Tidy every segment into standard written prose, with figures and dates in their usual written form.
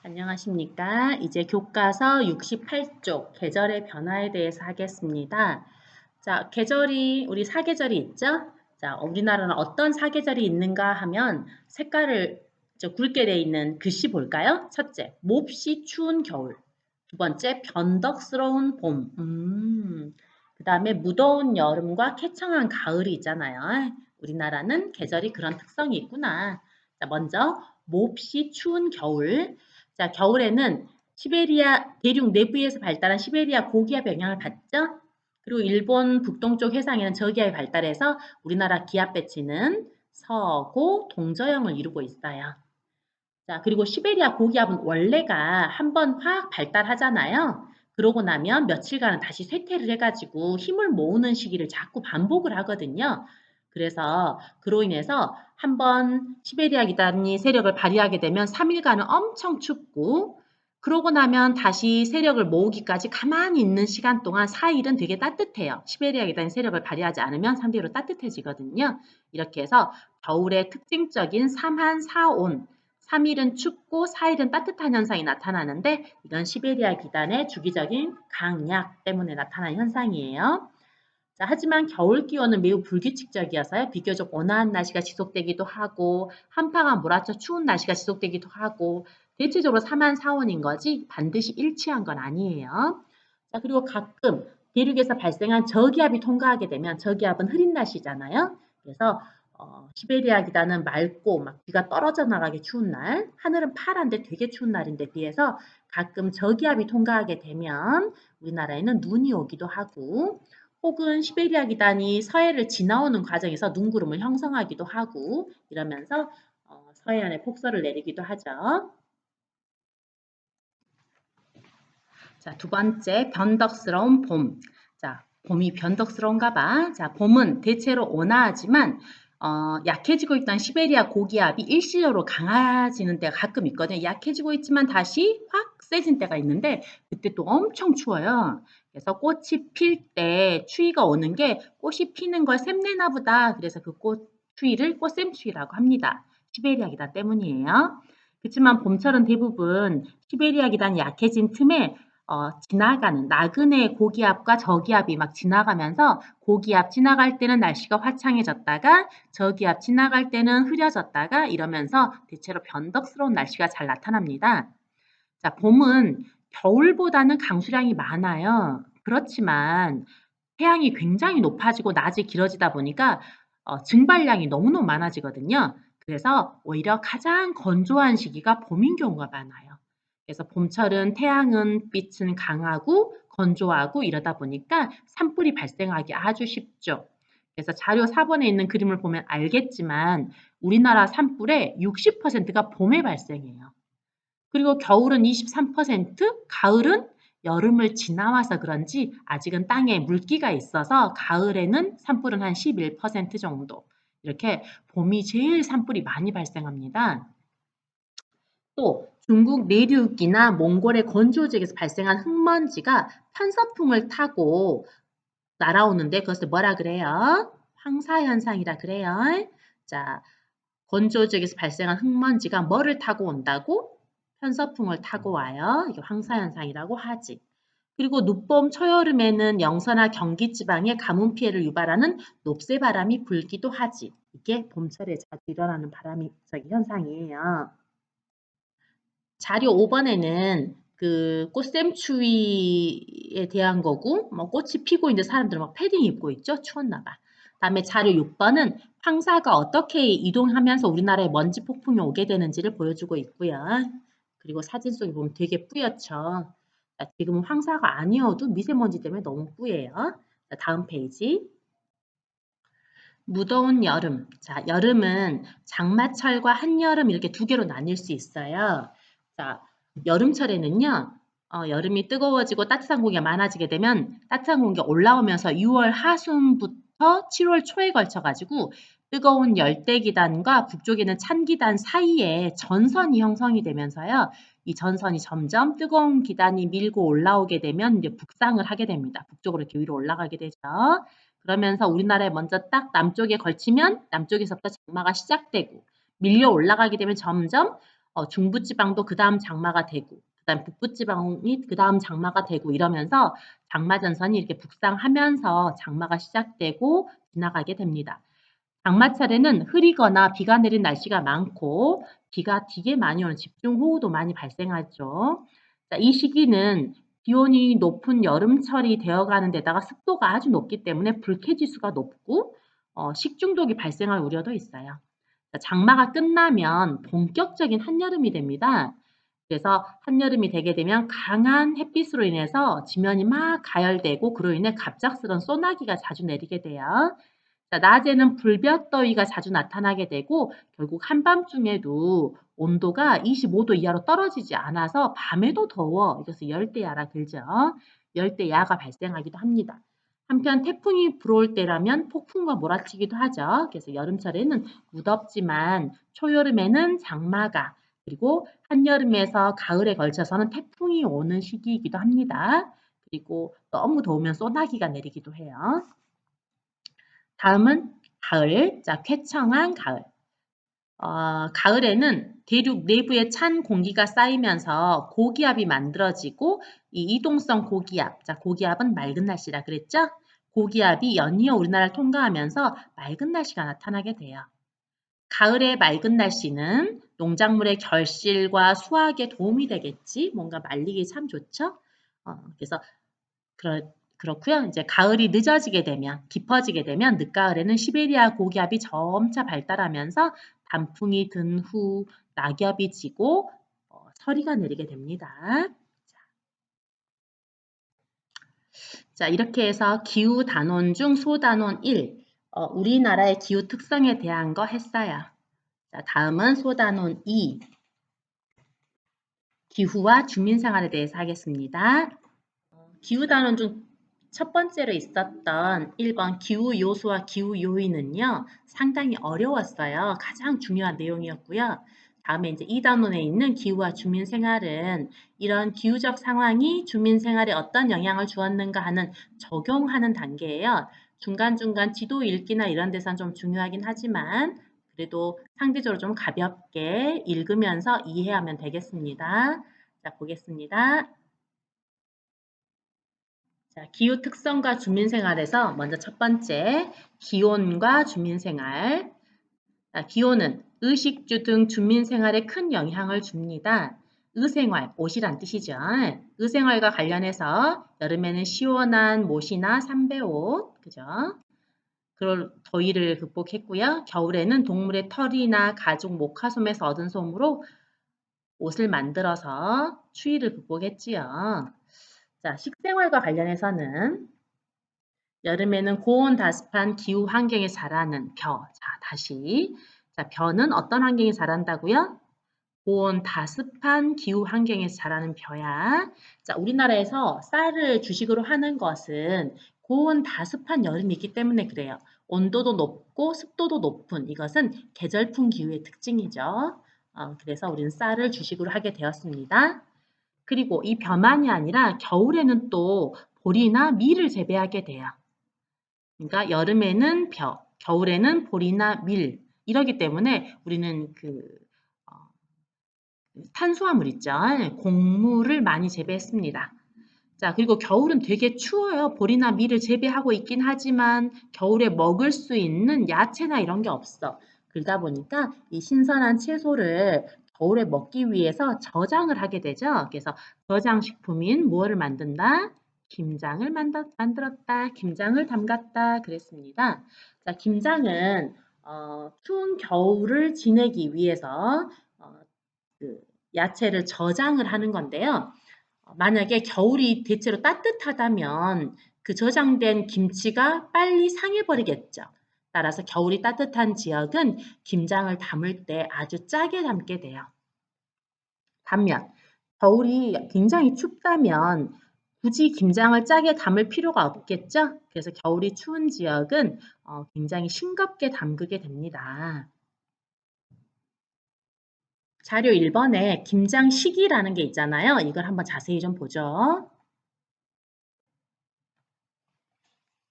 안녕하십니까. 이제 교과서 68쪽 계절의 변화에 대해서 하겠습니다. 자, 우리 사계절이 있죠? 자, 우리나라는 어떤 사계절이 있는가 하면 색깔을 굵게 돼 있는 글씨 볼까요? 첫째, 몹시 추운 겨울. 두 번째, 변덕스러운 봄. 그 다음에 무더운 여름과 쾌청한 가을이 있잖아요. 우리나라는 계절이 그런 특성이 있구나. 자, 먼저 몹시 추운 겨울. 자, 겨울에는 시베리아 대륙 내부에서 발달한 시베리아 고기압 영향을 받죠. 그리고 일본 북동쪽 해상에는 저기압이 발달해서 우리나라 기압 배치는 서고 동저형을 이루고 있어요. 자, 그리고 시베리아 고기압은 원래가 한번 확 발달하잖아요. 그러고 나면 며칠간은 다시 쇠퇴를 해가지고 힘을 모으는 시기를 자꾸 반복을 하거든요. 그래서 그로 인해서 한번 시베리아 기단이 세력을 발휘하게 되면 3일간은 엄청 춥고 그러고 나면 다시 세력을 모으기까지 가만히 있는 시간 동안 4일은 되게 따뜻해요. 시베리아 기단이 세력을 발휘하지 않으면 상대로 따뜻해지거든요. 이렇게 해서 겨울의 특징적인 3한 4온 3일은 춥고 4일은 따뜻한 현상이 나타나는데 이건 시베리아 기단의 주기적인 강약 때문에 나타난 현상이에요. 자, 하지만 겨울 기온은 매우 불규칙적이어서요. 비교적 온화한 날씨가 지속되기도 하고 한파가 몰아쳐 추운 날씨가 지속되기도 하고 대체적으로 3한 4원인 거지 반드시 일치한 건 아니에요. 자, 그리고 가끔 대륙에서 발생한 저기압이 통과하게 되면 저기압은 흐린 날씨잖아요. 그래서 시베리아 기단은 맑고 막 비가 떨어져 나가게 추운 날, 하늘은 파란데 되게 추운 날인데 비해서 가끔 저기압이 통과하게 되면 우리나라에는 눈이 오기도 하고 혹은 시베리아 기단이 서해를 지나오는 과정에서 눈구름을 형성하기도 하고 이러면서 서해안에 폭설을 내리기도 하죠. 자, 두 번째, 변덕스러운 봄. 자, 봄이 변덕스러운가 봐. 자, 봄은 대체로 온화하지만 약해지고 있던 시베리아 고기압이 일시적으로 강해지는 때가 가끔 있거든요. 약해지고 있지만 다시 확 세진 때가 있는데 그때 또 엄청 추워요. 그래서 꽃이 필 때 추위가 오는 게 꽃이 피는 걸 샘내나 보다. 그래서 그 꽃 추위를 꽃샘추위라고 합니다. 시베리아 기단 때문이에요. 그렇지만 봄철은 대부분 시베리아 기단이 약해진 틈에 지나가는 나그네 고기압과 저기압이 막 지나가면서 고기압 지나갈 때는 날씨가 화창해졌다가 저기압 지나갈 때는 흐려졌다가 이러면서 대체로 변덕스러운 날씨가 잘 나타납니다. 자, 봄은 겨울보다는 강수량이 많아요. 그렇지만 태양이 굉장히 높아지고 낮이 길어지다 보니까 증발량이 너무너무 많아지거든요. 그래서 오히려 가장 건조한 시기가 봄인 경우가 많아요. 그래서 봄철은 태양은 빛은 강하고 건조하고 이러다 보니까 산불이 발생하기 아주 쉽죠. 그래서 자료 4번에 있는 그림을 보면 알겠지만 우리나라 산불의 60%가 봄에 발생해요. 그리고 겨울은 23%, 가을은 여름을 지나와서 그런지 아직은 땅에 물기가 있어서 가을에는 산불은 한 11% 정도. 이렇게 봄이 제일 산불이 많이 발생합니다. 또 중국 내륙이나 몽골의 건조 지역에서 발생한 흙먼지가 편서풍을 타고 날아오는데 그것을 뭐라 그래요? 황사현상이라 그래요. 자, 건조 지역에서 발생한 흙먼지가 뭐를 타고 온다고? 편서풍을 타고 와요. 이게 황사현상이라고 하지. 그리고 늦봄, 초여름에는 영서나 경기 지방에 가뭄 피해를 유발하는 높새바람이 불기도 하지. 이게 봄철에 자주 일어나는 현상이에요. 자료 5번에는 그 꽃샘추위에 대한 거고, 뭐 꽃이 피고 있는데 사람들은 막 패딩 입고 있죠? 추웠나 봐. 다음에 자료 6번은 황사가 어떻게 이동하면서 우리나라에 먼지 폭풍이 오게 되는지를 보여주고 있고요. 그리고 사진 속에 보면 되게 뿌옇죠. 자, 지금은 황사가 아니어도 미세먼지 때문에 너무 뿌예요. 자, 다음 페이지. 무더운 여름. 자, 여름은 장마철과 한여름 이렇게 두 개로 나뉠 수 있어요. 자, 여름철에는요, 여름이 뜨거워지고 따뜻한 공기가 많아지게 되면 따뜻한 공기가 올라오면서 6월 하순부터 7월 초에 걸쳐가지고 뜨거운 열대기단과 북쪽에는 찬기단 사이에 전선이 형성이 되면서요, 이 전선이 점점 뜨거운 기단이 밀고 올라오게 되면 이제 북상을 하게 됩니다. 북쪽으로 이렇게 위로 올라가게 되죠. 그러면서 우리나라에 먼저 딱 남쪽에 걸치면 남쪽에서부터 장마가 시작되고 밀려 올라가게 되면 점점 중부지방도 그다음 장마가 되고 그다음 북부지방이 그다음 장마가 되고 이러면서 장마 전선이 이렇게 북상하면서 장마가 시작되고 지나가게 됩니다. 장마철에는 흐리거나 비가 내린 날씨가 많고 비가 되게 많이 오는 집중호우도 많이 발생하죠. 자, 이 시기는 기온이 높은 여름철이 되어가는 데다가 습도가 아주 높기 때문에 불쾌지수가 높고 식중독이 발생할 우려도 있어요. 자, 장마가 끝나면 본격적인 한여름이 됩니다. 그래서 한여름이 되게 되면 강한 햇빛으로 인해서 지면이 막 가열되고 그로 인해 갑작스러운 소나기가 자주 내리게 돼요. 자, 낮에는 불볕더위가 자주 나타나게 되고 결국 한밤중에도 온도가 25도 이하로 떨어지지 않아서 밤에도 더워. 이것을 열대야라 그러죠. 열대야가 발생하기도 합니다. 한편 태풍이 불어올 때라면 폭풍과 몰아치기도 하죠. 그래서 여름철에는 무덥지만 초여름에는 장마가 그리고 한여름에서 가을에 걸쳐서는 태풍이 오는 시기이기도 합니다. 그리고 너무 더우면 소나기가 내리기도 해요. 다음은 가을. 자, 쾌청한 가을. 가을에는 대륙 내부에 찬 공기가 쌓이면서 고기압이 만들어지고 이 이동성 고기압, 자, 고기압은 맑은 날씨라 그랬죠? 고기압이 연이어 우리나라를 통과하면서 맑은 날씨가 나타나게 돼요. 가을의 맑은 날씨는 농작물의 결실과 수확에 도움이 되겠지. 뭔가 말리기 참 좋죠? 그래서 그렇고요. 이제 가을이 늦어지게 되면, 깊어지게 되면 늦가을에는 시베리아 고기압이 점차 발달하면서 단풍이 든 후 낙엽이 지고 서리가 내리게 됩니다. 자, 이렇게 해서 기후 단원 중 소단원 1, 우리나라의 기후 특성에 대한 거 했어요. 자, 다음은 소단원 2, 기후와 주민생활에 대해서 하겠습니다. 기후 단원 중 첫 번째로 있었던 1번 기후 요소와 기후 요인은요, 상당히 어려웠어요. 가장 중요한 내용이었고요. 다음에 이제 2단원에 있는 기후와 주민 생활은 이런 기후적 상황이 주민 생활에 어떤 영향을 주었는가 하는 적용하는 단계예요. 중간중간 지도 읽기나 이런 데선 좀 중요하긴 하지만 그래도 상대적으로 좀 가볍게 읽으면서 이해하면 되겠습니다. 자, 보겠습니다. 자, 기후 특성과 주민생활에서 먼저 첫 번째, 기온과 주민생활. 자, 기온은 의식주 등 주민생활에 큰 영향을 줍니다. 의생활, 옷이란 뜻이죠. 의생활과 관련해서 여름에는 시원한 못이나 삼배옷, 그죠? 그럴 더위를 극복했고요. 겨울에는 동물의 털이나 가죽 모카솜에서 얻은 솜으로 옷을 만들어서 추위를 극복했지요. 자, 식생활과 관련해서는 여름에는 고온다습한 기후 환경에 자라는 벼. 자, 다시. 자, 벼는 어떤 환경에 자란다고요? 고온다습한 기후 환경에서 자라는 벼야. 자, 우리나라에서 쌀을 주식으로 하는 것은 고온다습한 여름이 있기 때문에 그래요. 온도도 높고 습도도 높은 이것은 계절풍 기후의 특징이죠. 그래서 우리는 쌀을 주식으로 하게 되었습니다. 그리고 이 벼만이 아니라 겨울에는 또 보리나 밀을 재배하게 돼요. 그러니까 여름에는 벼, 겨울에는 보리나 밀 이러기 때문에 우리는 어, 탄수화물 있죠. 곡물을 많이 재배했습니다. 자, 그리고 겨울은 되게 추워요. 보리나 밀을 재배하고 있긴 하지만 겨울에 먹을 수 있는 야채나 이런 게 없어. 그러다 보니까 이 신선한 채소를 겨울에 먹기 위해서 저장을 하게 되죠. 그래서 저장식품인 무엇을 만든다? 김장을 만들었다. 김장을 담갔다. 그랬습니다. 자, 김장은 추운 겨울을 지내기 위해서 그 야채를 저장을 하는 건데요. 만약에 겨울이 대체로 따뜻하다면 그 저장된 김치가 빨리 상해버리겠죠. 따라서 겨울이 따뜻한 지역은 김장을 담을 때 아주 짜게 담게 돼요. 반면 겨울이 굉장히 춥다면 굳이 김장을 짜게 담을 필요가 없겠죠. 그래서 겨울이 추운 지역은 굉장히 싱겁게 담그게 됩니다. 자료 1번에 김장 시기라는 게 있잖아요. 이걸 한번 자세히 좀 보죠.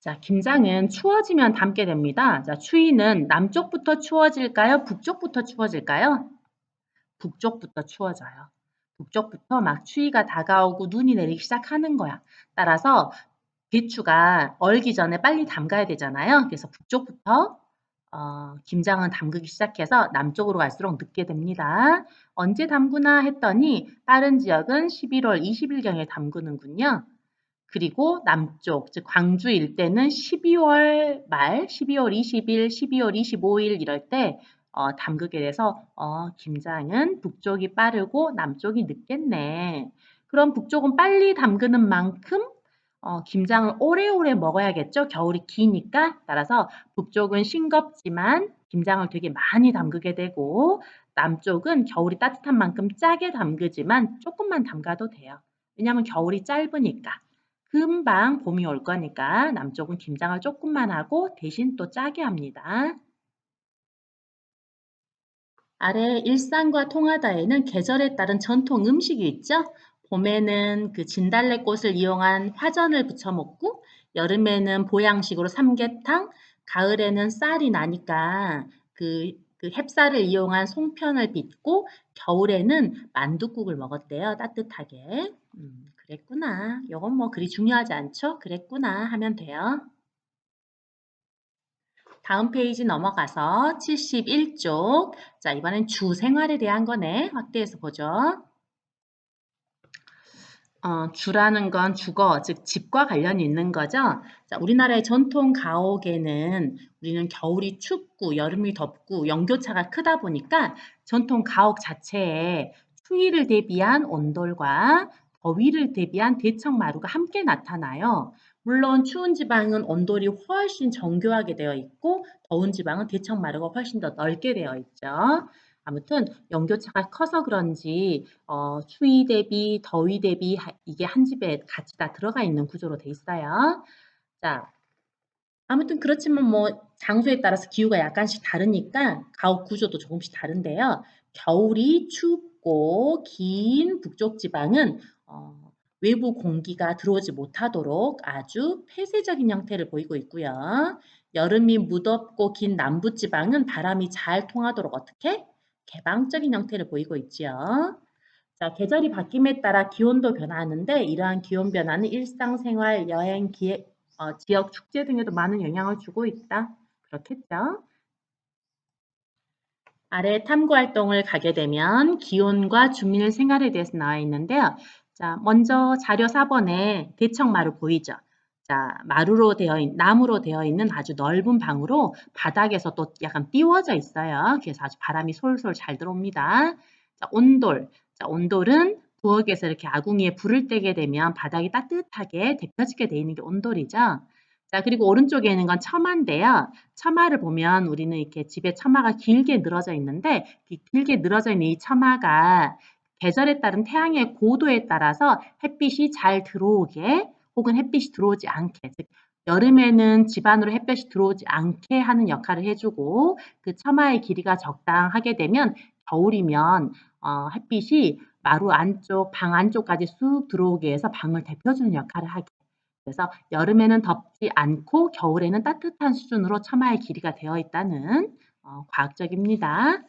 자, 김장은 추워지면 담게 됩니다. 자, 추위는 남쪽부터 추워질까요? 북쪽부터 추워질까요? 북쪽부터 추워져요. 북쪽부터 막 추위가 다가오고 눈이 내리기 시작하는 거야. 따라서 배추가 얼기 전에 빨리 담가야 되잖아요. 그래서 북쪽부터 김장은 담그기 시작해서 남쪽으로 갈수록 늦게 됩니다. 언제 담그나 했더니 다른 지역은 11월 20일경에 담그는군요. 그리고 남쪽, 즉 광주 일대는 12월 말, 12월 20일, 12월 25일 이럴 때 담그게 돼서 김장은 북쪽이 빠르고 남쪽이 늦겠네. 그럼 북쪽은 빨리 담그는 만큼 김장을 오래오래 먹어야겠죠. 겨울이 기니까. 따라서 북쪽은 싱겁지만 김장을 되게 많이 담그게 되고 남쪽은 겨울이 따뜻한 만큼 짜게 담그지만 조금만 담가도 돼요. 왜냐하면 겨울이 짧으니까. 금방 봄이 올 거니까 남쪽은 김장을 조금만 하고 대신 또 짜게 합니다. 아래 일상과 통하다에는 계절에 따른 전통 음식이 있죠. 봄에는 그 진달래꽃을 이용한 화전을 부쳐 먹고 여름에는 보양식으로 삼계탕, 가을에는 쌀이 나니까 그 햅쌀을 이용한 송편을 빚고 겨울에는 만둣국을 먹었대요. 따뜻하게. 그랬구나. 이건 뭐 그리 중요하지 않죠? 그랬구나 하면 돼요. 다음 페이지 넘어가서 71쪽. 자, 이번엔 주 생활에 대한 거네. 확대해서 보죠. 주라는 건 주거, 즉 집과 관련이 있는 거죠. 자, 우리나라의 전통 가옥에는 우리는 겨울이 춥고 여름이 덥고 연교차가 크다 보니까 전통 가옥 자체에 추위를 대비한 온돌과 더위를 대비한 대청마루가 함께 나타나요. 물론 추운 지방은 온돌이 훨씬 정교하게 되어 있고 더운 지방은 대청마루가 훨씬 더 넓게 되어 있죠. 아무튼 연교차가 커서 그런지 추위 대비, 더위 대비 이게 한 집에 같이 다 들어가 있는 구조로 돼 있어요. 자, 아무튼 그렇지만 뭐 장소에 따라서 기후가 약간씩 다르니까 가옥 구조도 조금씩 다른데요. 겨울이 춥고 긴 북쪽 지방은 외부 공기가 들어오지 못하도록 아주 폐쇄적인 형태를 보이고 있고요. 여름이 무덥고 긴 남부 지방은 바람이 잘 통하도록 어떻게? 개방적인 형태를 보이고 있지요. 자, 계절이 바뀜에 따라 기온도 변화하는데 이러한 기온 변화는 일상생활, 여행, 기획, 지역 축제 등에도 많은 영향을 주고 있다. 그렇겠죠? 아래 탐구 활동을 가게 되면 기온과 주민 생활에 대해서 나와 있는데요. 자, 먼저 자료 4번에 대청마루 보이죠? 자, 나무로 되어 있는 아주 넓은 방으로 바닥에서 또 약간 띄워져 있어요. 그래서 아주 바람이 솔솔 잘 들어옵니다. 자, 온돌. 자, 온돌은 부엌에서 이렇게 아궁이에 불을 떼게 되면 바닥이 따뜻하게 데펴지게 되어 있는 게 온돌이죠. 자, 그리고 오른쪽에 있는 건 처마인데요. 처마를 보면 우리는 이렇게 집에 처마가 길게 늘어져 있는데 길게 늘어져 있는 이 처마가 계절에 따른 태양의 고도에 따라서 햇빛이 잘 들어오게 혹은 햇빛이 들어오지 않게 즉 여름에는 집 안으로 햇볕이 들어오지 않게 하는 역할을 해주고 그 처마의 길이가 적당하게 되면 겨울이면 햇빛이 마루 안쪽, 방 안쪽까지 쑥 들어오게 해서 방을 데펴주는 역할을 하게 그래서 여름에는 덥지 않고 겨울에는 따뜻한 수준으로 처마의 길이가 되어 있다는 과학적입니다.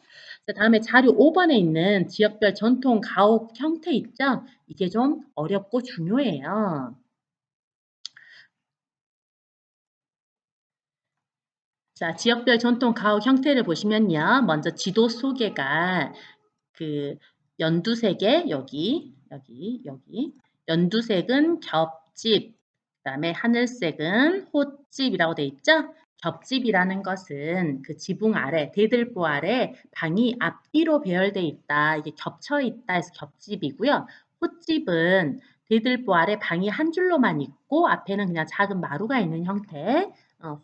자, 다음에 자료 5번에 있는 지역별 전통 가옥 형태 있죠? 이게 좀 어렵고 중요해요. 자, 지역별 전통 가옥 형태를 보시면요. 먼저 지도 소개가 그 연두색의 여기 연두색은 겹집, 그다음에 하늘색은 홑집이라고 돼 있죠? 겹집이라는 것은 그 지붕 아래, 대들보 아래 방이 앞뒤로 배열돼 있다. 이게 겹쳐 있다 해서 겹집이고요. 홑집은 대들보 아래 방이 한 줄로만 있고 앞에는 그냥 작은 마루가 있는 형태.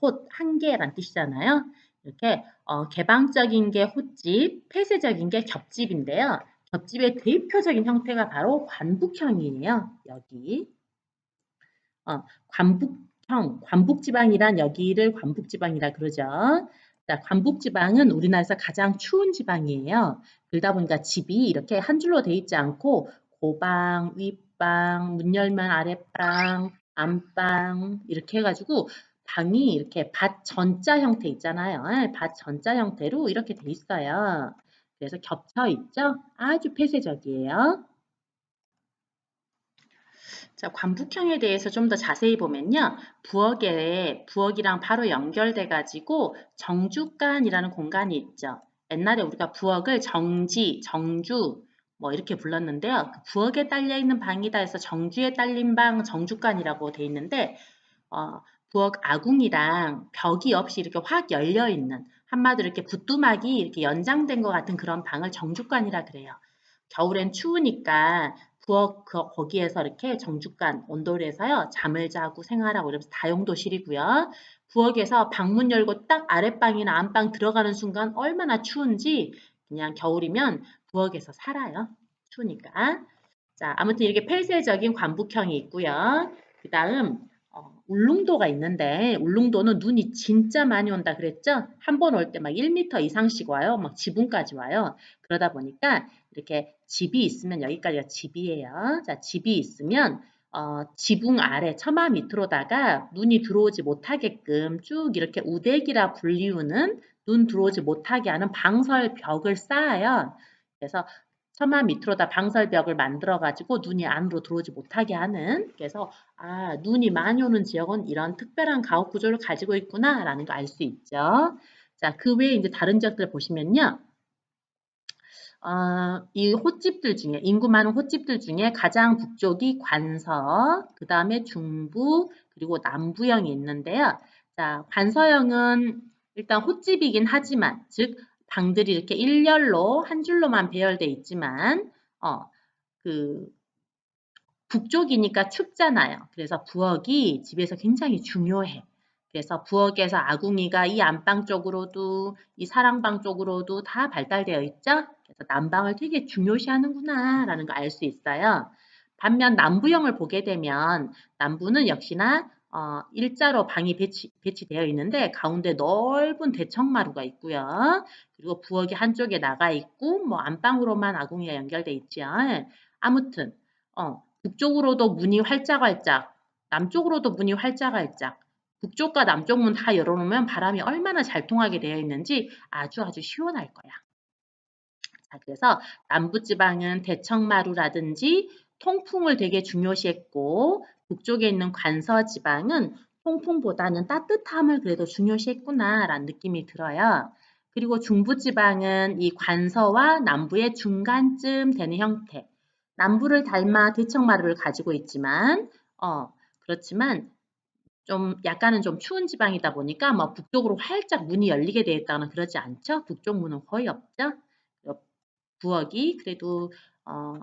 홑, 한 개란 뜻이잖아요. 이렇게 개방적인 게 홑집, 폐쇄적인 게 겹집인데요. 겹집의 대표적인 형태가 바로 관북형이에요. 여기. 관북지방이란 여기를 관북지방이라 그러죠. 자, 관북지방은 우리나라에서 가장 추운 지방이에요. 그러다 보니까 집이 이렇게 한 줄로 돼 있지 않고 고방, 윗방, 문 열면 아랫방, 안방 이렇게 해가지고 방이 이렇게 밭 전자 형태 있잖아요. 밭 전자 형태로 이렇게 돼 있어요. 그래서 겹쳐 있죠? 아주 폐쇄적이에요. 자, 관북형에 대해서 좀 더 자세히 보면요. 부엌이랑 바로 연결돼 가지고 정주간이라는 공간이 있죠. 옛날에 우리가 부엌을 정지, 정주 뭐 이렇게 불렀는데요. 그 부엌에 딸려 있는 방이다 해서 정주에 딸린 방 정주간이라고 돼 있는데 부엌 아궁이랑 벽이 없이 이렇게 확 열려 있는 한마디로 이렇게 부뚜막이 이렇게 연장된 것 같은 그런 방을 정주간이라 그래요. 겨울엔 추우니까 부엌 거기에서 이렇게 정주간 온돌에서요 잠을 자고 생활하고 이러면서 다용도실이고요. 부엌에서 방문 열고 딱 아랫방이나 안방 들어가는 순간 얼마나 추운지 그냥 겨울이면 부엌에서 살아요. 추우니까. 자, 아무튼 이렇게 폐쇄적인 관북형이 있고요. 그 다음 울릉도가 있는데 울릉도는 눈이 진짜 많이 온다 그랬죠? 한 번 올 때 막 1m 이상씩 와요. 막 지붕까지 와요. 그러다 보니까 이렇게 집이 있으면 여기까지가 집이에요. 자, 집이 있으면 지붕 아래 처마 밑으로다가 눈이 들어오지 못하게끔 쭉 이렇게 우대기라 불리우는 눈 들어오지 못하게 하는 방설벽을 쌓아요. 그래서 처마 밑으로다 방설벽을 만들어 가지고 눈이 안으로 들어오지 못하게 하는 그래서 아, 눈이 많이 오는 지역은 이런 특별한 가옥 구조를 가지고 있구나라는 거 알 수 있죠. 자, 그 외에 이제 다른 지역들 보시면요. 이 헛집들 중에 인구 많은 헛집들 중에 가장 북쪽이 관서, 그 다음에 중부, 그리고 남부형이 있는데요. 자, 관서형은 일단 헛집이긴 하지만, 즉 방들이 이렇게 일렬로 한 줄로만 배열돼 있지만, 그 북쪽이니까 춥잖아요. 그래서 부엌이 집에서 굉장히 중요해. 그래서 부엌에서 아궁이가 이 안방 쪽으로도 이 사랑방 쪽으로도 다 발달되어 있죠. 그래서 난방을 되게 중요시하는구나라는 걸 알 수 있어요. 반면 남부형을 보게 되면 남부는 역시나 일자로 방이 배치되어 있는데 가운데 넓은 대청마루가 있고요. 그리고 부엌이 한쪽에 나가 있고 뭐 안방으로만 아궁이가 연결돼 있죠. 아무튼 북쪽으로도 문이 활짝활짝, 남쪽으로도 문이 활짝활짝, 북쪽과 남쪽 문 다 열어놓으면 바람이 얼마나 잘 통하게 되어 있는지 아주 아주 시원할 거야. 자, 그래서 남부지방은 대청마루라든지 통풍을 되게 중요시했고 북쪽에 있는 관서지방은 통풍보다는 따뜻함을 그래도 중요시했구나라는 느낌이 들어요. 그리고 중부지방은 이 관서와 남부의 중간쯤 되는 형태. 남부를 닮아 대청마루를 가지고 있지만, 그렇지만 좀 약간은 좀 추운 지방이다 보니까 뭐 북쪽으로 활짝 문이 열리게 되어 있다거나 그러지 않죠? 북쪽 문은 거의 없죠? 부엌이 그래도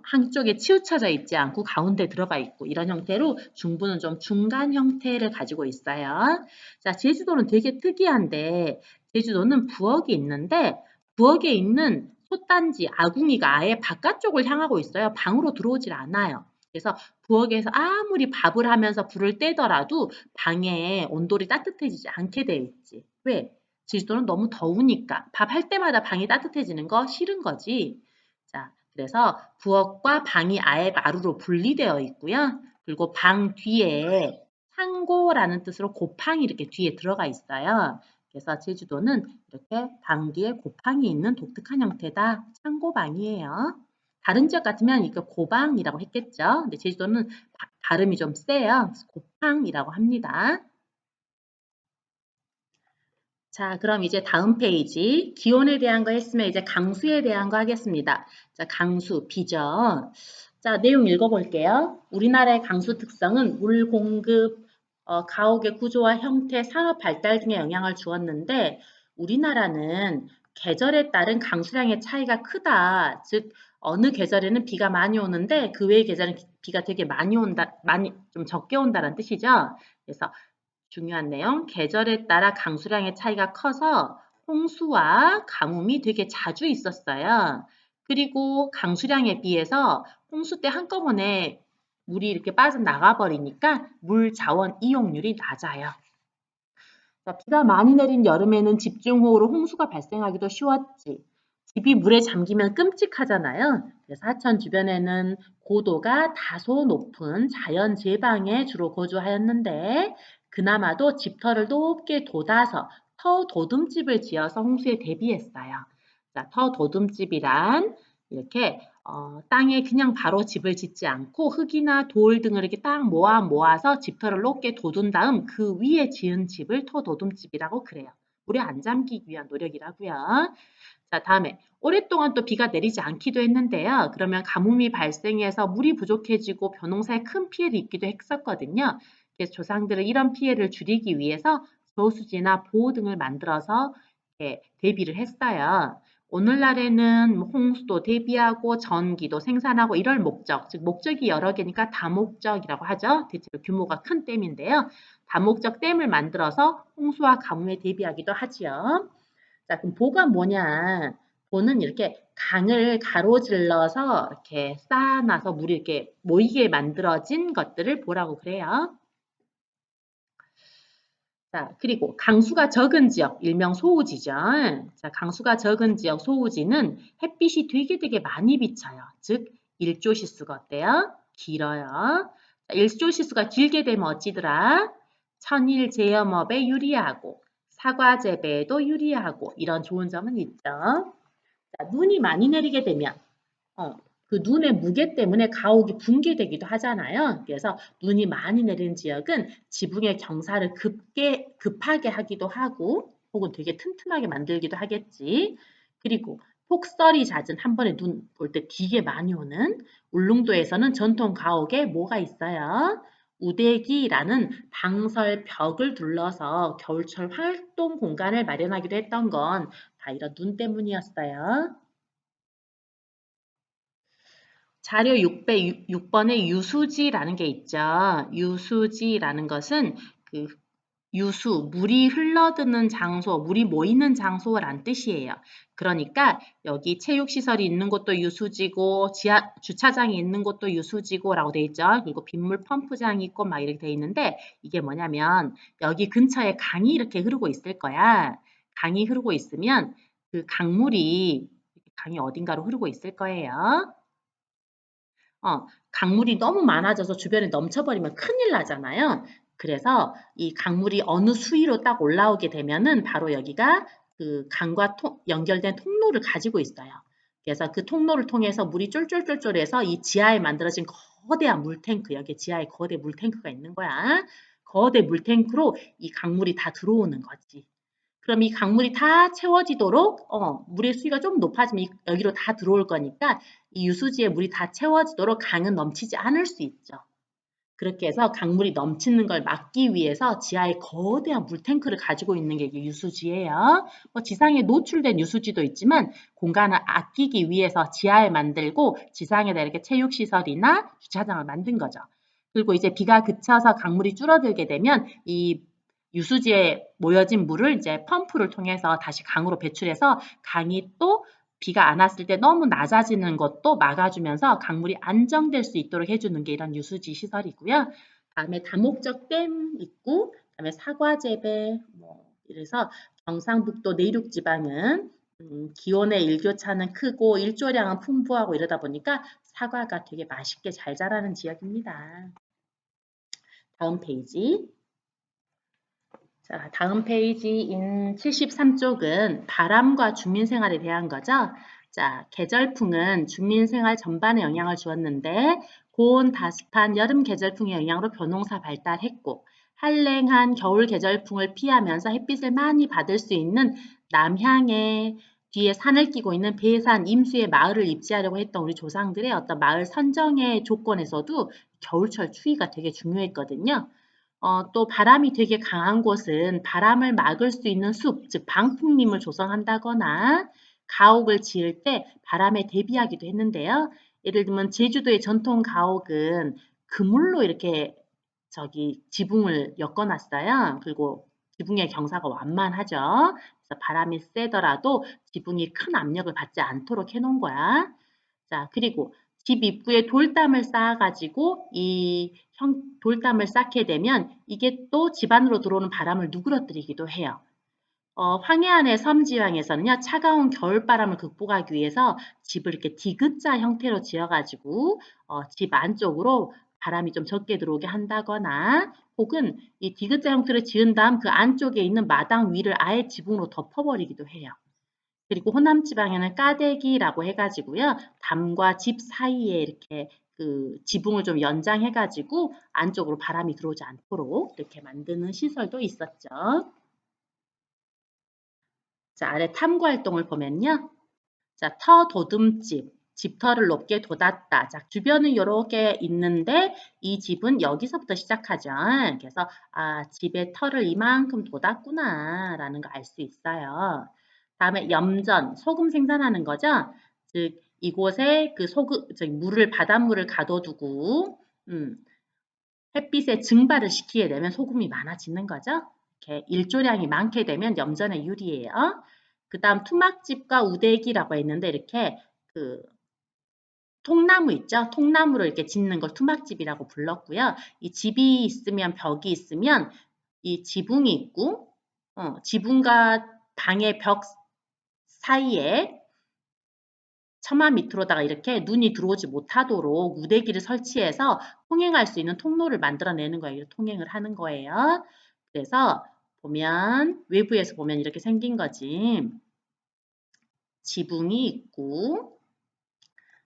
한쪽에 치우쳐져 있지 않고 가운데 들어가 있고 이런 형태로 중부는 좀 중간 형태를 가지고 있어요. 자, 제주도는 되게 특이한데 제주도는 부엌이 있는데 부엌에 있는 솥단지, 아궁이가 아예 바깥쪽을 향하고 있어요. 방으로 들어오질 않아요. 그래서 부엌에서 아무리 밥을 하면서 불을 떼더라도 방에 온돌이 따뜻해지지 않게 되어 있지. 왜? 제주도는 너무 더우니까 밥 할 때마다 방이 따뜻해지는 거 싫은 거지. 자, 그래서 부엌과 방이 아예 마루로 분리되어 있고요. 그리고 방 뒤에 창고라는 뜻으로 곱팡이 이렇게 뒤에 들어가 있어요. 그래서 제주도는 이렇게 방 뒤에 곱팡이 있는 독특한 형태다. 창고방이에요. 다른 지역 같으면 이거 고방이라고 했겠죠. 근데 제주도는 발음이 좀 세요. 곱팡이라고 합니다. 자, 그럼 이제 다음 페이지. 기온에 대한 거 했으면 이제 강수에 대한 거 하겠습니다. 자, 강수, 비죠. 자, 내용 읽어볼게요. 우리나라의 강수 특성은 물 공급, 가옥의 구조와 형태, 산업 발달 등에 영향을 주었는데, 우리나라는 계절에 따른 강수량의 차이가 크다. 즉, 어느 계절에는 비가 많이 오는데, 그 외의 계절은 비가 되게 많이 온다, 좀 적게 온다는 뜻이죠. 그래서 중요한 내용, 계절에 따라 강수량의 차이가 커서 홍수와 가뭄이 되게 자주 있었어요. 그리고 강수량에 비해서 홍수 때 한꺼번에 물이 이렇게 빠져나가 버리니까 물 자원 이용률이 낮아요. 자, 비가 많이 내린 여름에는 집중호우로 홍수가 발생하기도 쉬웠지. 집이 물에 잠기면 끔찍하잖아요. 그래서 하천 주변에는 고도가 다소 높은 자연 제방에 주로 거주하였는데 그나마도 집터를 높게 돋아서 터 도듬집을 지어서 홍수에 대비했어요. 자, 터도둠집이란 이렇게 땅에 그냥 바로 집을 짓지 않고 흙이나 돌 등을 이렇게 딱 모아서 집터를 높게 돋운 다음 그 위에 지은 집을 터도둠집이라고 그래요. 물에 안 잠기기 위한 노력이라고요. 자, 다음에 오랫동안 또 비가 내리지 않기도 했는데요. 그러면 가뭄이 발생해서 물이 부족해지고 벼농사에 큰 피해를 입기도 했었거든요. 그래서 조상들은 이런 피해를 줄이기 위해서 저수지나 보호 등을 만들어서 이렇게 대비를 했어요. 오늘날에는 홍수도 대비하고 전기도 생산하고 이럴 목적, 즉 목적이 여러 개니까 다목적이라고 하죠. 대체로 규모가 큰 댐인데요. 다목적 댐을 만들어서 홍수와 가뭄에 대비하기도 하지요. 자, 그럼 보가 뭐냐? 보는 이렇게 강을 가로질러서 이렇게 쌓아놔서 물이 이렇게 모이게 만들어진 것들을 보라고 그래요. 자, 그리고 강수가 적은 지역, 일명 소우지죠. 자, 강수가 적은 지역 소우지는 햇빛이 되게 많이 비쳐요. 즉, 일조시수가 어때요? 길어요. 자, 일조시수가 길게 되면 어찌더라? 천일 제염업에 유리하고 사과 재배에도 유리하고 이런 좋은 점은 있죠. 자, 눈이 많이 내리게 되면 그 눈의 무게 때문에 가옥이 붕괴되기도 하잖아요. 그래서 눈이 많이 내리는 지역은 지붕의 경사를 급하게 하기도 하고 혹은 되게 튼튼하게 만들기도 하겠지. 그리고 폭설이 잦은 한 번에 눈 올 때 되게 많이 오는 울릉도에서는 전통 가옥에 뭐가 있어요? 우대기라는 방설 벽을 둘러서 겨울철 활동 공간을 마련하기도 했던 건 다 이런 눈 때문이었어요. 자료 6번에 유수지라는 게 있죠. 유수지라는 것은 그 유수, 물이 흘러드는 장소, 물이 모이는 장소란 뜻이에요. 그러니까 여기 체육시설이 있는 곳도 유수지고 주차장이 있는 곳도 유수지고라고 돼 있죠. 그리고 빗물 펌프장이 있고 막 이렇게 돼 있는데 이게 뭐냐면 여기 근처에 강이 이렇게 흐르고 있을 거야. 강이 흐르고 있으면 그 강이 어딘가로 흐르고 있을 거예요. 강물이 너무 많아져서 주변에 넘쳐버리면 큰일 나잖아요. 그래서 이 강물이 어느 수위로 딱 올라오게 되면은 바로 여기가 그 강과 연결된 통로를 가지고 있어요. 그래서 그 통로를 통해서 물이 쫄쫄쫄쫄해서 이 지하에 만들어진 거대한 물탱크, 여기 지하에 거대 물탱크가 있는 거야. 거대 물탱크로 이 강물이 다 들어오는 거지. 그럼 이 강물이 다 채워지도록 물의 수위가 좀 높아지면 여기로 다 들어올 거니까 이 유수지에 물이 다 채워지도록 강은 넘치지 않을 수 있죠. 그렇게 해서 강물이 넘치는 걸 막기 위해서 지하에 거대한 물탱크를 가지고 있는 게 이게 유수지예요. 지상에 노출된 유수지도 있지만 공간을 아끼기 위해서 지하에 만들고 지상에다 이렇게 체육시설이나 주차장을 만든 거죠. 그리고 이제 비가 그쳐서 강물이 줄어들게 되면 이 유수지에 모여진 물을 이제 펌프를 통해서 다시 강으로 배출해서 강이 또 비가 안 왔을 때 너무 낮아지는 것도 막아주면서 강물이 안정될 수 있도록 해주는 게 이런 유수지 시설이고요. 다음에 다목적 댐 있고, 그다음에 사과 재배, 이래서 경상북도 내륙 지방은 기온의 일교차는 크고 일조량은 풍부하고 이러다 보니까 사과가 되게 맛있게 잘 자라는 지역입니다. 다음 페이지. 자, 다음 페이지인 73쪽은 바람과 주민생활에 대한 거죠. 자, 계절풍은 주민생활 전반에 영향을 주었는데 고온 다습한 여름 계절풍의 영향으로 벼농사 발달했고 한랭한 겨울 계절풍을 피하면서 햇빛을 많이 받을 수 있는 남향의 뒤에 산을 끼고 있는 배산, 임수의 마을을 입지하려고 했던 우리 조상들의 어떤 마을 선정의 조건에서도 겨울철 추위가 되게 중요했거든요. 또 바람이 되게 강한 곳은 바람을 막을 수 있는 숲, 즉 방풍림을 조성한다거나 가옥을 지을 때 바람에 대비하기도 했는데요. 예를 들면 제주도의 전통 가옥은 그물로 이렇게 지붕을 엮어놨어요. 그리고 지붕의 경사가 완만하죠. 그래서 바람이 세더라도 지붕이 큰 압력을 받지 않도록 해놓은 거야. 자, 그리고 집 입구에 돌담을 쌓아가지고 돌담을 쌓게 되면 이게 또 집 안으로 들어오는 바람을 누그러뜨리기도 해요. 황해안의 섬지방에서는요, 차가운 겨울바람을 극복하기 위해서 집을 이렇게 디귿자 형태로 지어가지고 집 안쪽으로 바람이 좀 적게 들어오게 한다거나 혹은 이 디귿자 형태로 지은 다음 그 안쪽에 있는 마당 위를 아예 지붕으로 덮어버리기도 해요. 그리고 호남 지방에는 까대기라고 해가지고요. 담과 집 사이에 이렇게 그 지붕을 좀 연장해가지고 안쪽으로 바람이 들어오지 않도록 이렇게 만드는 시설도 있었죠. 자, 아래 탐구 활동을 보면요. 자, 터 도듬집, 집터를 높게 돋았다. 자, 주변은 이렇게 있는데 이 집은 여기서부터 시작하죠. 그래서 집의 터를 이만큼 돋았구나라는 거 알 수 있어요. 다음에 염전, 소금 생산하는 거죠. 즉 이곳에 그 소금, 물을 바닷물을 가둬두고 햇빛에 증발을 시키게 되면 소금이 많아지는 거죠. 이렇게 일조량이 많게 되면 염전에 유리해요. 그 다음 투막집과 우대기라고 했는데 이렇게 그 통나무 있죠? 통나무로 이렇게 짓는 걸 투막집이라고 불렀고요. 이 집이 있으면 벽이 있으면 이 지붕이 있고 지붕과 방의 벽 사이에 처마 밑으로다가 이렇게 눈이 들어오지 못하도록 우대기를 설치해서 통행할 수 있는 통로를 만들어내는 거예요. 통행을 하는 거예요. 그래서 보면 외부에서 보면 이렇게 생긴 거지. 지붕이 있고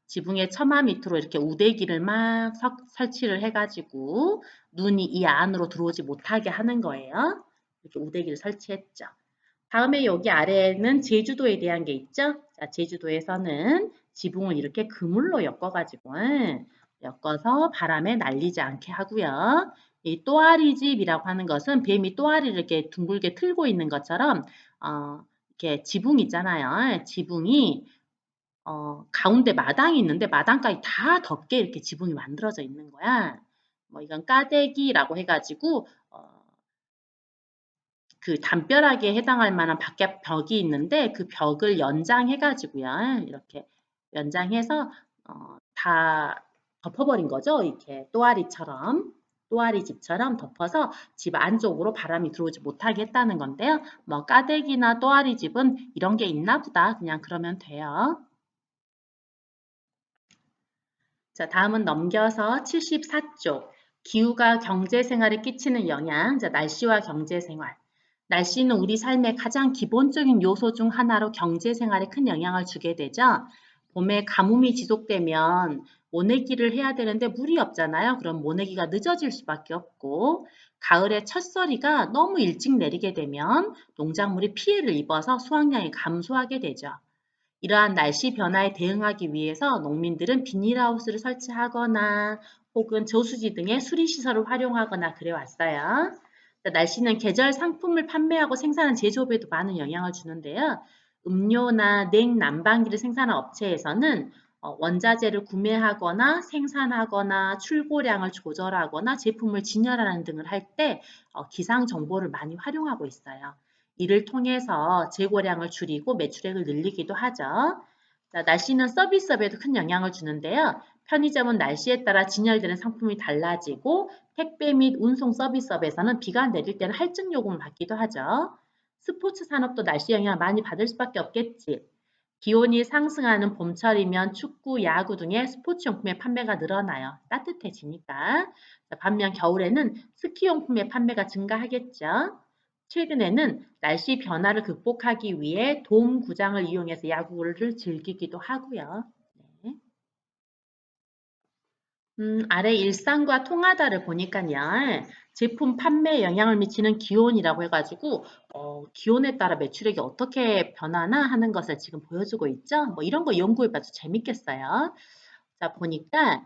지붕의 처마 밑으로 이렇게 우대기를 막 설치를 해가지고 눈이 이 안으로 들어오지 못하게 하는 거예요. 이렇게 우대기를 설치했죠. 다음에 여기 아래에는 제주도에 대한 게 있죠. 자, 제주도에서는 지붕을 이렇게 그물로 엮어가지고 엮어서 바람에 날리지 않게 하고요. 이 또아리집이라고 하는 것은 뱀이 또아리를 이렇게 둥글게 틀고 있는 것처럼 이렇게 지붕 있잖아요. 지붕이 가운데 마당이 있는데 마당까지 다 덮게 이렇게 지붕이 만들어져 있는 거야. 뭐 이건 까대기라고 해가지고 그 담벼락에 해당할 만한 밖에 벽이 있는데 그 벽을 연장해가지고요. 이렇게 연장해서 다 덮어버린 거죠. 이렇게 또아리처럼. 또아리 집처럼 덮어서 집 안쪽으로 바람이 들어오지 못하게 했다는 건데요. 뭐 까대기나 또아리 집은 이런 게 있나 보다. 그냥 그러면 돼요. 자, 다음은 넘겨서 74쪽. 기후가 경제 생활에 끼치는 영향. 자, 날씨와 경제 생활. 날씨는 우리 삶의 가장 기본적인 요소 중 하나로 경제 생활에 큰 영향을 주게 되죠. 봄에 가뭄이 지속되면 모내기를 해야 되는데 물이 없잖아요. 그럼 모내기가 늦어질 수밖에 없고, 가을에 첫서리가 너무 일찍 내리게 되면 농작물이 피해를 입어서 수확량이 감소하게 되죠. 이러한 날씨 변화에 대응하기 위해서 농민들은 비닐하우스를 설치하거나 혹은 저수지 등의 수리시설을 활용하거나 그래왔어요. 날씨는 계절 상품을 판매하고 생산한 제조업에도 많은 영향을 주는데요. 음료나 냉난방기를 생산한 업체에서는 원자재를 구매하거나 생산하거나 출고량을 조절하거나 제품을 진열하는 등을 할 때 기상 정보를 많이 활용하고 있어요. 이를 통해서 재고량을 줄이고 매출액을 늘리기도 하죠. 자, 날씨는 서비스업에도 큰 영향을 주는데요. 편의점은 날씨에 따라 진열되는 상품이 달라지고 택배 및 운송 서비스업에서는 비가 내릴 때는 할증 요금을 받기도 하죠. 스포츠 산업도 날씨 영향을 많이 받을 수밖에 없겠지. 기온이 상승하는 봄철이면 축구, 야구 등의 스포츠 용품의 판매가 늘어나요. 따뜻해지니까. 반면 겨울에는 스키 용품의 판매가 증가하겠죠. 최근에는 날씨 변화를 극복하기 위해 돔 구장을 이용해서 야구를 즐기기도 하고요. 네. 아래 일상과 통하다를 보니까요. 제품 판매에 영향을 미치는 기온이라고 해가지고 기온에 따라 매출액이 어떻게 변하나 하는 것을 지금 보여주고 있죠. 뭐 이런 거 연구해봐도 재밌겠어요. 자 보니까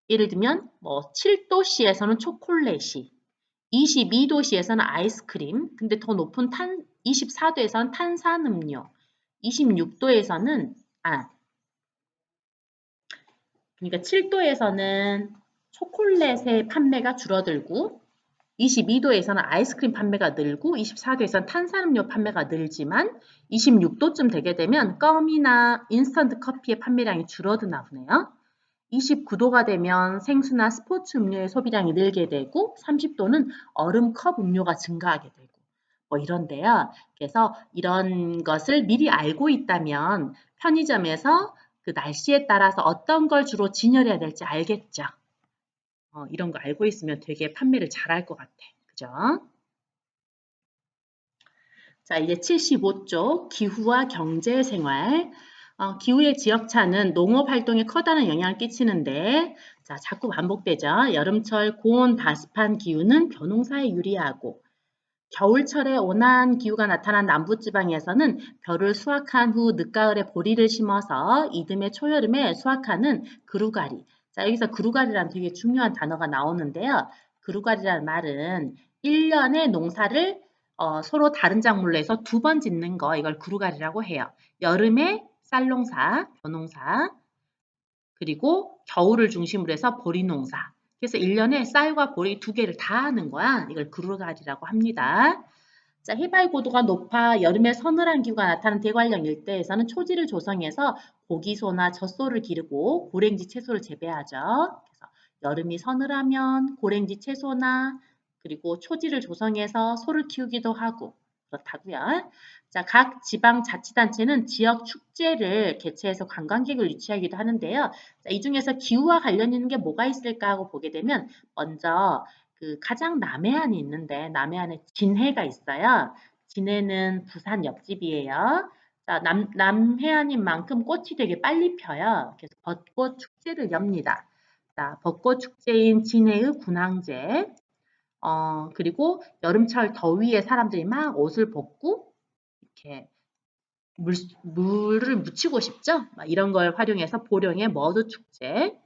예를 들면 뭐 7도씨에서는 초콜릿이 22도씨에서는 아이스크림, 근데 더 높은 24도에서는 탄산음료, 26도에서는, 그러니까 7도에서는 초콜릿의 판매가 줄어들고, 22도에서는 아이스크림 판매가 늘고, 24도에서는 탄산음료 판매가 늘지만, 26도쯤 되게 되면 껌이나 인스턴트 커피의 판매량이 줄어드나 보네요. 29도가 되면 생수나 스포츠 음료의 소비량이 늘게 되고 30도는 얼음 컵 음료가 증가하게 되고 뭐 이런데요. 그래서 이런 것을 미리 알고 있다면 편의점에서 그 날씨에 따라서 어떤 걸 주로 진열해야 될지 알겠죠. 이런 거 알고 있으면 되게 판매를 잘할 것 같아. 그죠? 자, 이제 75쪽 기후와 경제생활. 기후의 지역차는 농업 활동에 커다란 영향을 끼치는데, 자, 자꾸 반복되죠. 여름철 고온 다습한 기후는 벼농사에 유리하고, 겨울철에 온화한 기후가 나타난 남부지방에서는 벼를 수확한 후 늦가을에 보리를 심어서 이듬해 초여름에 수확하는 그루가리. 자, 여기서 그루가리라는 되게 중요한 단어가 나오는데요. 그루가리라는 말은 1년의 농사를 서로 다른 작물로 해서 두 번 짓는 거, 이걸 그루가리라고 해요. 여름에 쌀농사, 벼농사, 그리고 겨울을 중심으로 해서 보리농사. 그래서 1년에 쌀과 보리 두 개를 다 하는 거야. 이걸 그루가리라고 합니다. 자, 해발 고도가 높아 여름에 서늘한 기후가 나타나는 대관령 일대에서는 초지를 조성해서 고기소나 젖소를 기르고 고랭지 채소를 재배하죠. 그래서 여름이 서늘하면 고랭지 채소나 그리고 초지를 조성해서 소를 키우기도 하고 그렇다고요. 자, 각 지방자치단체는 지역 축제를 개최해서 관광객을 유치하기도 하는데요. 자, 이 중에서 기후와 관련 있는 게 뭐가 있을까 하고 보게 되면 먼저 그 가장 남해안이 있는데 남해안에 진해가 있어요. 진해는 부산 옆집이에요. 자, 남해안인 만큼 꽃이 되게 빨리 펴요. 그래서 벚꽃 축제를 엽니다. 자, 벚꽃 축제인 진해의 군항제. 그리고 여름철 더위에 사람들이 막 옷을 벗고 이렇게 물을 묻히고 싶죠? 막 이런 걸 활용해서 보령의 머드 축제.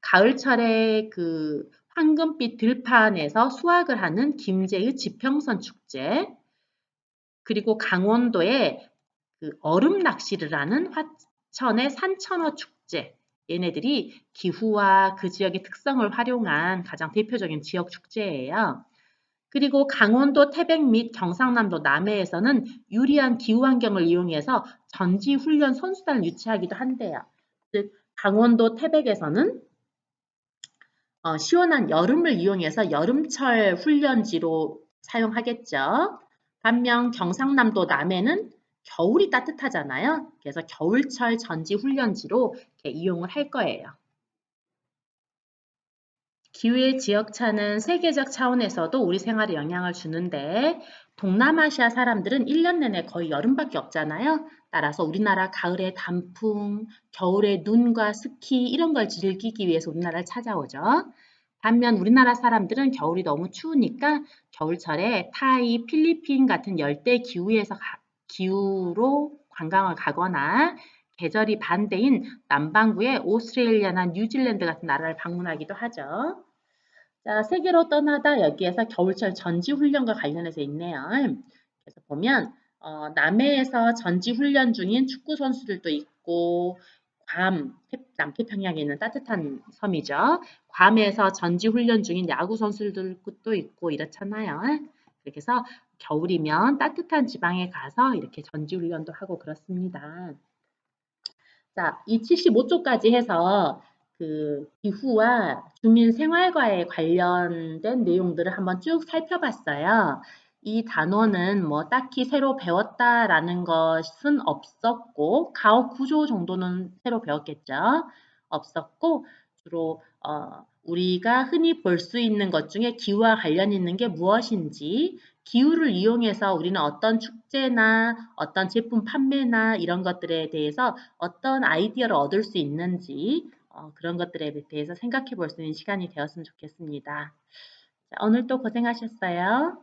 가을철에 그 황금빛 들판에서 수확을 하는 김제의 지평선 축제. 그리고 강원도에 그 얼음 낚시를 하는 화천의 산천어 축제. 얘네들이 기후와 그 지역의 특성을 활용한 가장 대표적인 지역 축제예요. 그리고 강원도 태백 및 경상남도 남해에서는 유리한 기후 환경을 이용해서 전지 훈련 선수단을 유치하기도 한대요. 즉 강원도 태백에서는 시원한 여름을 이용해서 여름철 훈련지로 사용하겠죠. 반면 경상남도 남해는 겨울이 따뜻하잖아요. 그래서 겨울철 전지 훈련지로 이렇게 이용을 할 거예요. 기후의 지역차는 세계적 차원에서도 우리 생활에 영향을 주는데 동남아시아 사람들은 1년 내내 거의 여름밖에 없잖아요. 따라서 우리나라 가을에 단풍, 겨울에 눈과 스키 이런 걸 즐기기 위해서 우리나라를 찾아오죠. 반면 우리나라 사람들은 겨울이 너무 추우니까 겨울철에 타이, 필리핀 같은 열대 기후로 관광을 가거나 계절이 반대인 남반구의 오스트레일리아나 뉴질랜드 같은 나라를 방문하기도 하죠. 자, 세계로 떠나다 여기에서 겨울철 전지훈련과 관련해서 있네요. 그래서 보면 남해에서 전지훈련 중인 축구 선수들도 있고 남태평양에 있는 따뜻한 섬이죠. 괌에서 전지훈련 중인 야구 선수들도 있고 이렇잖아요. 그렇게 해서 겨울이면 따뜻한 지방에 가서 이렇게 전지훈련도 하고 그렇습니다. 자, 이 75조까지 해서 그 기후와 주민 생활과에 관련된 내용들을 한번 쭉 살펴봤어요. 이 단원은 뭐 딱히 새로 배웠다라는 것은 없었고, 가옥 구조 정도는 새로 배웠겠죠. 없었고, 주로 우리가 흔히 볼 수 있는 것 중에 기후와 관련 있는 게 무엇인지, 기후를 이용해서 우리는 어떤 축제나 어떤 제품 판매나 이런 것들에 대해서 어떤 아이디어를 얻을 수 있는지 그런 것들에 대해서 생각해 볼 수 있는 시간이 되었으면 좋겠습니다. 자, 오늘 또 고생하셨어요.